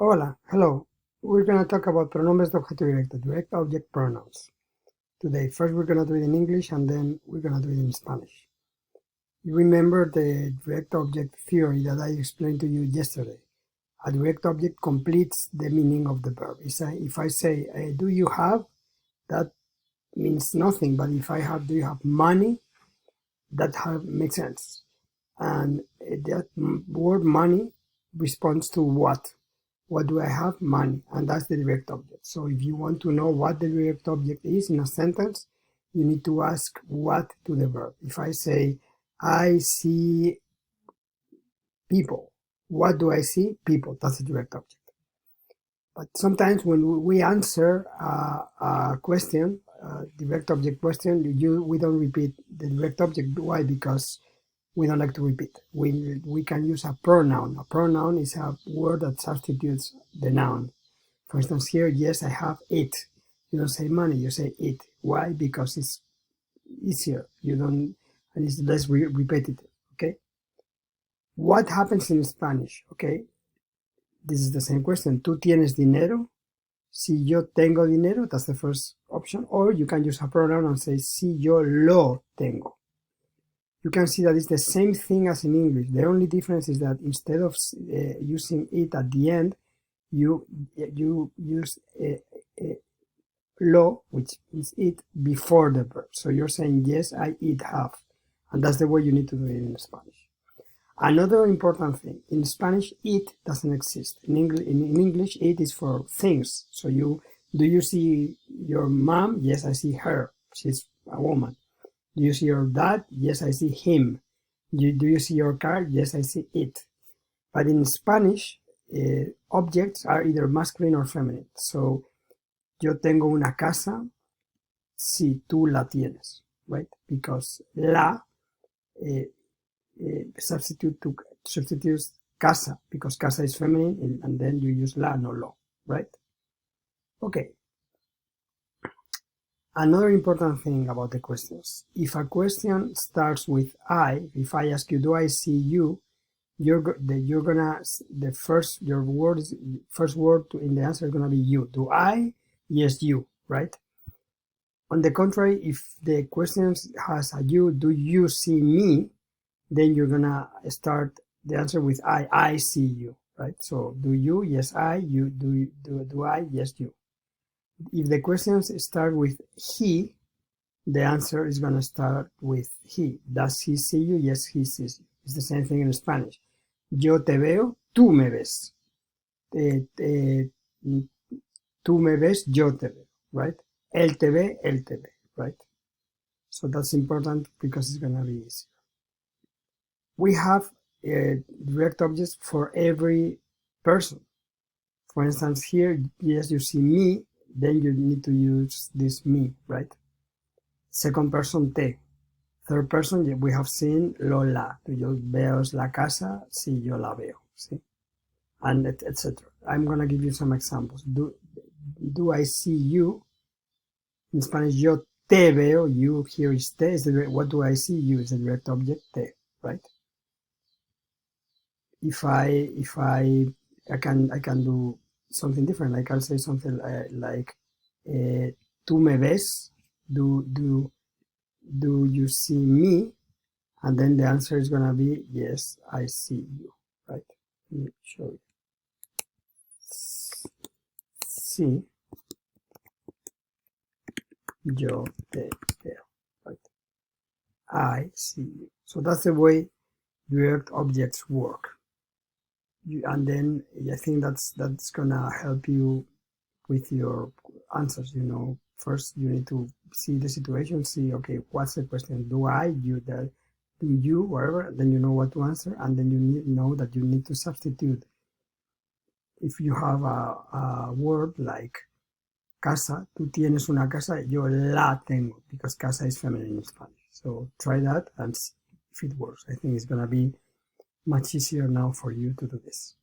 Hola, hello. We're going to talk about pronombres de objeto directo, direct object pronouns. Today, first we're going to do it in English and then we're going to do it in Spanish. You remember the direct object theory that I explained to you yesterday. A direct object completes the meaning of the verb. If I say, do you have, that means nothing, but if I have, do you have money, that makes sense. And that word money responds to what? What do I have? Money. And that's the direct object. So if you want to know what the direct object is in a sentence, you need to ask what to the verb. If I say, I see people, what do I see? People. That's the direct object. But sometimes when we answer a question, direct object question, we don't repeat the direct object. Why? Because we don't like to repeat. We can use a pronoun. A pronoun is a word that substitutes the noun. For instance, here, yes, I have it. You don't say money, you say it. Why? Because it's easier. You don't, and it's less repetitive. Okay. What happens in Spanish? Okay. This is the same question. ¿Tú tienes dinero? Si yo tengo dinero, that's the first option. Or you can use a pronoun and say si yo lo tengo. You can see that it's the same thing as in English. The only difference is that instead of using it at the end, you use lo, which is it, before the verb. So you're saying, yes, I eat half. And that's the way you need to do it in Spanish. Another important thing, in Spanish, it doesn't exist. In English, it is for things. So do you see your mom? Yes, I see her. She's a woman. Do you see your dad? Yes, I see him. Do you see your car? Yes, I see it. But in Spanish, objects are either masculine or feminine. So, yo tengo una casa si tú la tienes, right? Because la substitutes casa, because casa is feminine, and then you use la, no lo, right? Okay. Another important thing about the questions. If a question starts with I, if I ask you, do I see you? The first word in the answer is gonna be you. Do I? Yes, you, right? On the contrary, if the question has a you, do you see me? Then you're gonna start the answer with I see you, right? So do you? Yes, I. You do I? Yes, you. If the questions start with he, the answer is gonna start with he. Does he see you? Yes, he sees you. It's the same thing in Spanish. Yo te veo, tú me ves. Tú me ves, yo te veo, right? Él te ve, right? So that's important because it's gonna be easier. We have direct objects for every person. For instance, here, yes, you see me, then you need to use this me, right? Second person, te. Third person, we have seen lo, la. Tú yo veos la casa, si yo la veo, ¿sí? And etc. I'm going to give you some examples. Do I see you? In Spanish, yo te veo. You here is te. What do I see? You is the direct object, te, right? If I can do something different. I can say something like tú me ves. Do you see me? And then the answer is gonna be yes, I see you, right? Let me show you. Sí, yo te veo, right? I see you. So that's the way direct objects work. And then I think that's gonna help you with your answers. First you need to see the situation, see, okay, what's the question? Do I, you, do you, whatever, then you know what to answer, and then you know that you need to substitute. If you have a word like casa, tú tienes una casa, yo la tengo, because casa is feminine in Spanish. So try that and see if it works. I think it's gonna be much easier now for you to do this.